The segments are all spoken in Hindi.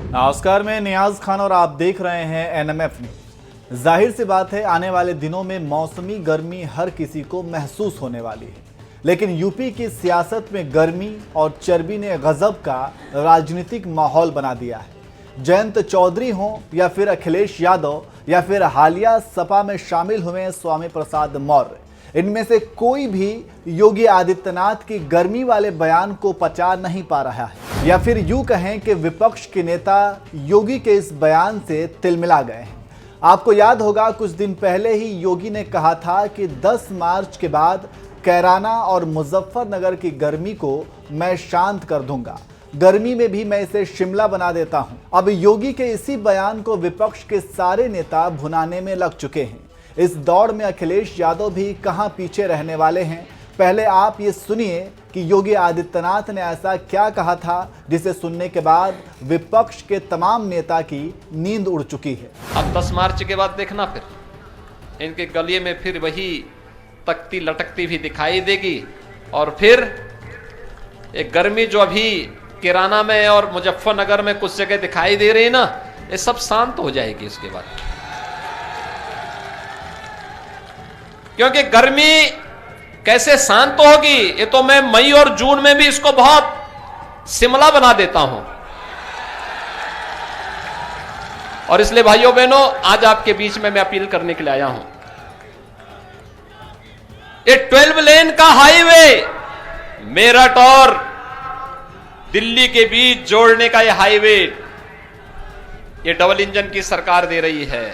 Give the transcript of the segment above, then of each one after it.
नमस्कार, मैं नियाज खान और आप देख रहे हैं एनएमएफ न्यूज। जाहिर सी बात है, आने वाले दिनों में मौसमी गर्मी हर किसी को महसूस होने वाली है, लेकिन यूपी की सियासत में गर्मी और चर्बी ने गजब का राजनीतिक माहौल बना दिया है। जयंत चौधरी हो या फिर अखिलेश यादव या फिर हालिया सपा में शामिल हुए स्वामी प्रसाद मौर्य, इनमें से कोई भी योगी आदित्यनाथ की गर्मी वाले बयान को पचा नहीं पा रहा है, या फिर यूं कहें कि विपक्ष के नेता योगी के इस बयान से तिलमिला गए हैं। आपको याद होगा, कुछ दिन पहले ही योगी ने कहा था कि 10 मार्च के बाद कैराना और मुजफ्फरनगर की गर्मी को मैं शांत कर दूंगा, गर्मी में भी मैं इसे शिमला बना देता हूं। अब योगी के इसी बयान को विपक्ष के सारे नेता भुनाने में लग चुके हैं। इस दौड़ में अखिलेश यादव भी कहां पीछे रहने वाले हैं। पहले आप ये सुनिए कि योगी आदित्यनाथ ने ऐसा क्या कहा था जिसे सुनने के बाद विपक्ष के तमाम नेता की नींद उड़ चुकी है। अब 10 मार्च के बाद देखना, फिर इनके गले में फिर वही तख्ती लटकती भी दिखाई देगी, और फिर एक गर्मी जो अभी किराना में और मुजफ्फरनगर में कुछ जगह दिखाई दे रही है ना, ये सब शांत हो जाएगी इसके बाद। क्योंकि गर्मी कैसे शांत होगी, ये तो मैं मई और जून में भी इसको बहुत शिमला बना देता हूं। और इसलिए भाइयों बहनों, आज आपके बीच में मैं अपील करने के लिए आया हूं। ये 12 लेन का हाईवे मेरठ और दिल्ली के बीच जोड़ने का ये हाईवे, ये डबल इंजन की सरकार दे रही है।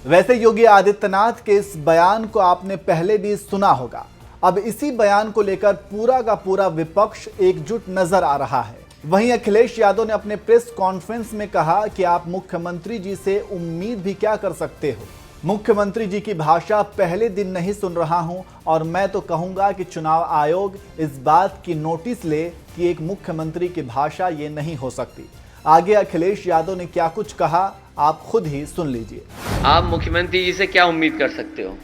वैसे योगी आदित्यनाथ के इस बयान को आपने पहले भी सुना होगा। अब इसी बयान को लेकर पूरा का पूरा विपक्ष एकजुट नजर आ रहा है। वहीं अखिलेश यादव ने अपने प्रेस कॉन्फ्रेंस में कहा कि आप मुख्यमंत्री जी से उम्मीद भी क्या कर सकते हो। मुख्यमंत्री जी की भाषा पहले दिन नहीं सुन रहा हूं, और मैं तो कहूंगा कि चुनाव आयोग इस बात की नोटिस ले कि एक मुख्यमंत्री की भाषा ये नहीं हो सकती। आगे अखिलेश यादव ने क्या कुछ कहा, आप खुद ही सुन लीजिए। आप मुख्यमंत्री जी से क्या उम्मीद कर सकते हो?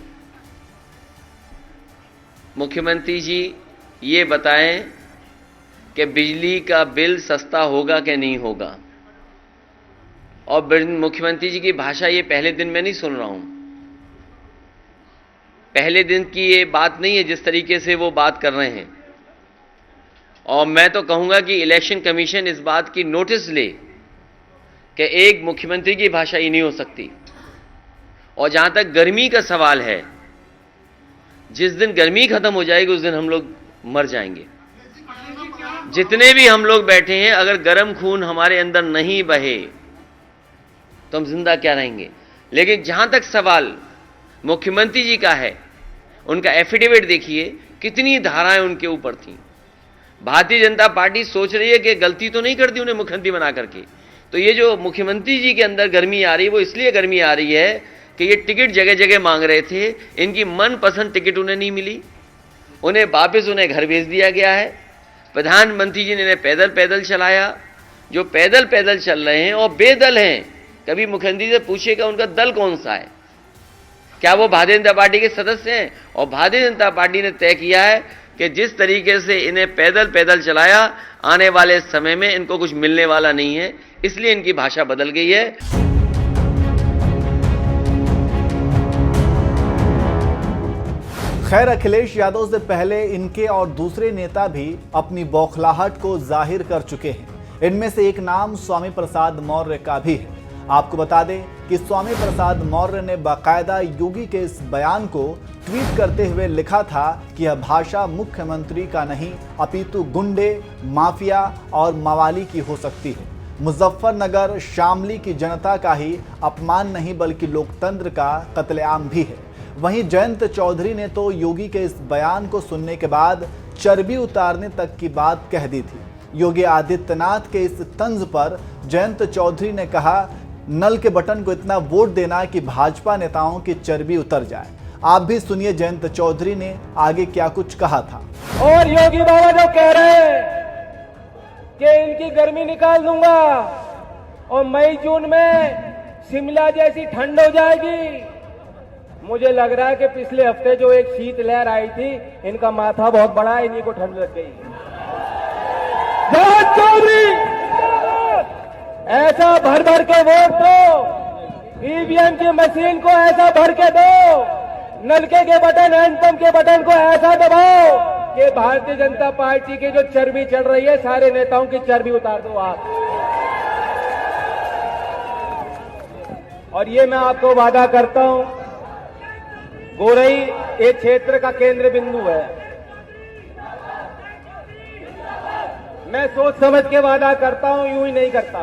मुख्यमंत्री जी ये बताएं कि बिजली का बिल सस्ता होगा कि नहीं होगा। और मुख्यमंत्री जी की भाषा ये पहले दिन में नहीं सुन रहा हूं। पहले दिन की ये बात नहीं है जिस तरीके से वो बात कर रहे हैं। और मैं तो कहूंगा कि इलेक्शन कमीशन इस बात की नोटिस ले कि एक मुख्यमंत्री की भाषा ही नहीं हो सकती। और जहां तक गर्मी का सवाल है, जिस दिन गर्मी खत्म हो जाएगी उस दिन हम लोग मर जाएंगे। जितने भी हम लोग बैठे हैं, अगर गर्म खून हमारे अंदर नहीं बहे तो हम जिंदा क्या रहेंगे। लेकिन जहां तक सवाल मुख्यमंत्री जी का है, उनका एफिडेविट देखिए, कितनी धाराएं उनके ऊपर थी। भारतीय जनता पार्टी सोच रही है कि गलती तो नहीं कर दी उन्हें मुख्यमंत्री बना करके। तो ये जो मुख्यमंत्री जी के अंदर गर्मी आ रही है, वो इसलिए गर्मी आ रही है कि ये टिकट जगह जगह मांग रहे थे, इनकी मनपसंद टिकट उन्हें नहीं मिली, उन्हें वापस उन्हें घर भेज दिया गया है। प्रधानमंत्री जी ने इन्हें पैदल पैदल चलाया। जो पैदल पैदल चल रहे हैं और बेदल हैं, कभी मुख्यमंत्री से पूछेगा उनका दल कौन सा है, क्या वो भारतीय जनता पार्टी के सदस्य हैं? और भारतीय जनता पार्टी ने तय किया है कि जिस तरीके से इन्हें पैदल पैदल चलाया, आने वाले समय में इनको कुछ मिलने वाला नहीं है, इसलिए इनकी भाषा बदल गई है। खैर, अखिलेश यादव से पहले इनके और दूसरे नेता भी अपनी बौखलाहट को जाहिर कर चुके हैं। इनमें से एक नाम स्वामी प्रसाद मौर्य का भी है। आपको बता दें कि स्वामी प्रसाद मौर्य ने बाकायदा योगी के इस बयान को ट्वीट करते हुए लिखा था कि यह भाषा मुख्यमंत्री का नहीं, अपितु गुंडे, माफिया और मवाली की हो सकती है। मुजफ्फरनगर शामली की जनता का ही अपमान नहीं, बल्कि लोकतंत्र का कत्लेआम भी है। वहीं जयंत चौधरी ने तो योगी के इस बयान को सुनने के बाद चर्बी उतारने तक की बात कह दी थी। योगी आदित्यनाथ के इस तंज पर जयंत चौधरी ने कहा, नल के बटन को इतना वोट देना कि भाजपा नेताओं की चर्बी उतर जाए। आप भी सुनिए जयंत चौधरी ने आगे क्या कुछ कहा था। और योगी बाबा जो कह रहे हैं कि इनकी गर्मी निकाल दूंगा और मई जून में शिमला जैसी ठंड हो जाएगी, मुझे लग रहा है कि पिछले हफ्ते जो एक शीत लहर आई थी, इनका माथा बहुत बड़ा है, इन्हीं को ठंड लग गई। जय चौधरी, ऐसा भर भर के वोट दो, ईवीएम की मशीन को ऐसा भर के दो, नलके के बटन, हैंडपंप के बटन को ऐसा दबाओ कि भारतीय जनता पार्टी की जो चर्बी चढ़ रही है, सारे नेताओं की चर्बी उतार दो आप। और ये मैं आपको वादा करता हूं, गोरई एक क्षेत्र का केंद्र बिंदु है। मैं सोच समझ के वादा करता हूं, यूं ही नहीं करता।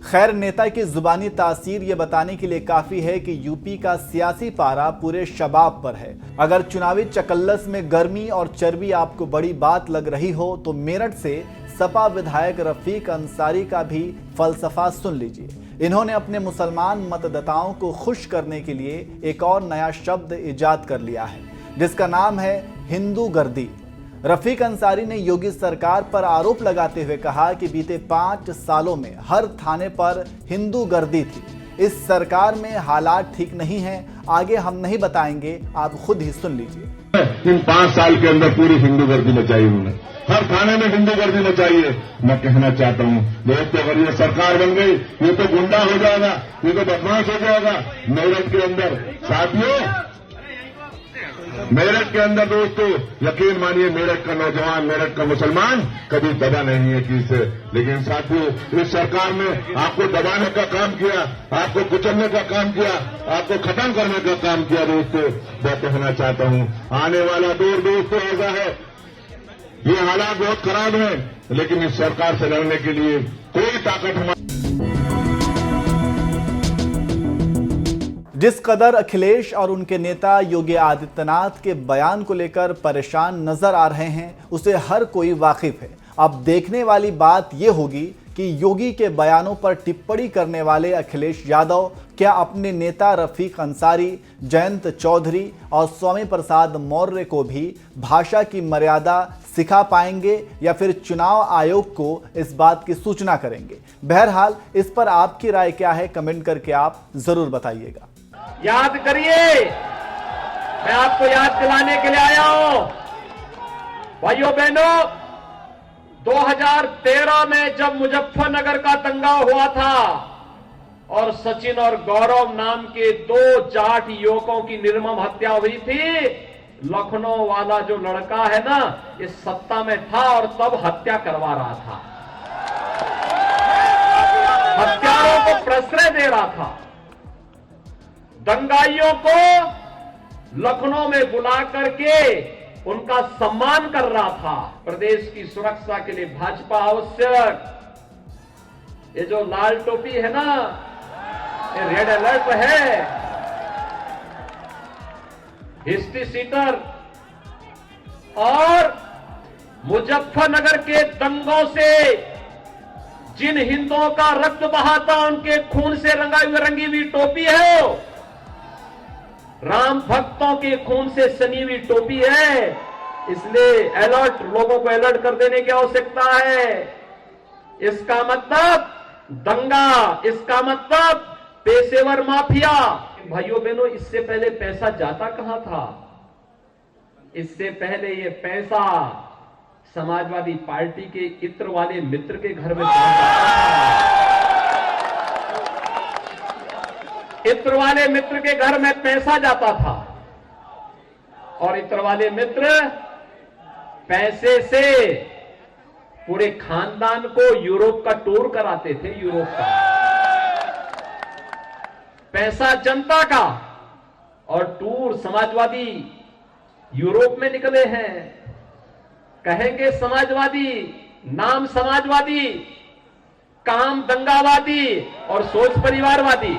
खैर, नेता की जुबानी तासीर ये बताने के लिए काफी है कि यूपी का सियासी पारा पूरे शबाब पर है। अगर चुनावी चकल्लस में गर्मी और चर्बी आपको बड़ी बात लग रही हो तो मेरठ से सपा विधायक रफीक अंसारी का भी फलसफा सुन लीजिए। इन्होंने अपने मुसलमान मतदाताओं को खुश करने के लिए एक और नया शब्द इजाद कर लिया है, जिसका नाम है हिंदू गर्दी। रफीक अंसारी ने योगी सरकार पर आरोप लगाते हुए कहा कि बीते 5 सालों में हर थाने पर हिंदू गर्दी थी। इस सरकार में हालात ठीक नहीं हैं, आगे हम नहीं बताएंगे, आप खुद ही सुन लीजिए। इन 5 साल के अंदर पूरी हिंदू गर्दी मचाई उन्होंने, हर थाने में हिंदू गर्दी मचाई है। मैं कहना चाहता हूं दोस्तों, अगर ये सरकार बन गई, ये तो गुंडा हो जाएगा, ये तो बदमाश हो जाएगा। मेरठ के अंदर साथियों, मेरठ के अंदर दोस्तों, यकीन मानिए, मेरठ का नौजवान, मेरठ का मुसलमान कभी दबा नहीं है किसी से। लेकिन साथियों, इस सरकार में आपको दबाने का काम किया, आपको कुचलने का काम किया, आपको खत्म करने का काम किया। दोस्तों, मैं कहना चाहता हूं, आने वाला दौर दोस्तों ऐसा है, ये हालात बहुत खराब हैं, लेकिन इस सरकार से लड़ने के लिए कोई ताकत हमारी। जिस कदर अखिलेश और उनके नेता योगी आदित्यनाथ के बयान को लेकर परेशान नजर आ रहे हैं, उसे हर कोई वाकिफ है। अब देखने वाली बात यह होगी कि योगी के बयानों पर टिप्पणी करने वाले अखिलेश यादव क्या अपने नेता रफीक अंसारी, जयंत चौधरी और स्वामी प्रसाद मौर्य को भी भाषा की मर्यादा सिखा पाएंगे या फिर चुनाव आयोग को इस बात की सूचना करेंगे। बहरहाल, इस पर आपकी राय क्या है, कमेंट करके आप जरूर बताइएगा। याद करिए, मैं आपको याद दिलाने के लिए आया हूं भाइयों बहनों, 2013 में जब मुजफ्फरनगर का दंगा हुआ था और सचिन और गौरव नाम के 2 जाट युवकों की निर्मम हत्या हुई थी, लखनऊ वाला जो लड़का है ना, इस सत्ता में था और तब हत्या करवा रहा था, हत्यारों को प्रश्रय दे रहा था, दंगाइयों को लखनऊ में बुला करके उनका सम्मान कर रहा था। प्रदेश की सुरक्षा के लिए भाजपा आवश्यक। ये जो लाल टोपी है ना, ये रेड अलर्ट है। हिस्ट्री सीटर और मुजफ्फरनगर के दंगों से जिन हिंदुओं का रक्त बहा था, उनके खून से रंगी हुई टोपी है, राम भक्तों के खून से सनी हुई टोपी है। इसलिए अलर्ट, लोगों को अलर्ट कर देने की आवश्यकता है। इसका मतलब दंगा, इसका मतलब पेशेवर माफिया। भाइयों बहनों, इससे पहले पैसा जाता कहां था? इससे पहले ये पैसा समाजवादी पार्टी के इत्र वाले मित्र के घर में जाता था। इत्र वाले मित्र के घर में पैसा जाता था और इत्र वाले मित्र पैसे से पूरे खानदान को यूरोप का टूर कराते थे। यूरोप का पैसा जनता का और टूर समाजवादी यूरोप में निकले हैं। कहेंगे समाजवादी, नाम समाजवादी, काम दंगावादी और सोच परिवारवादी।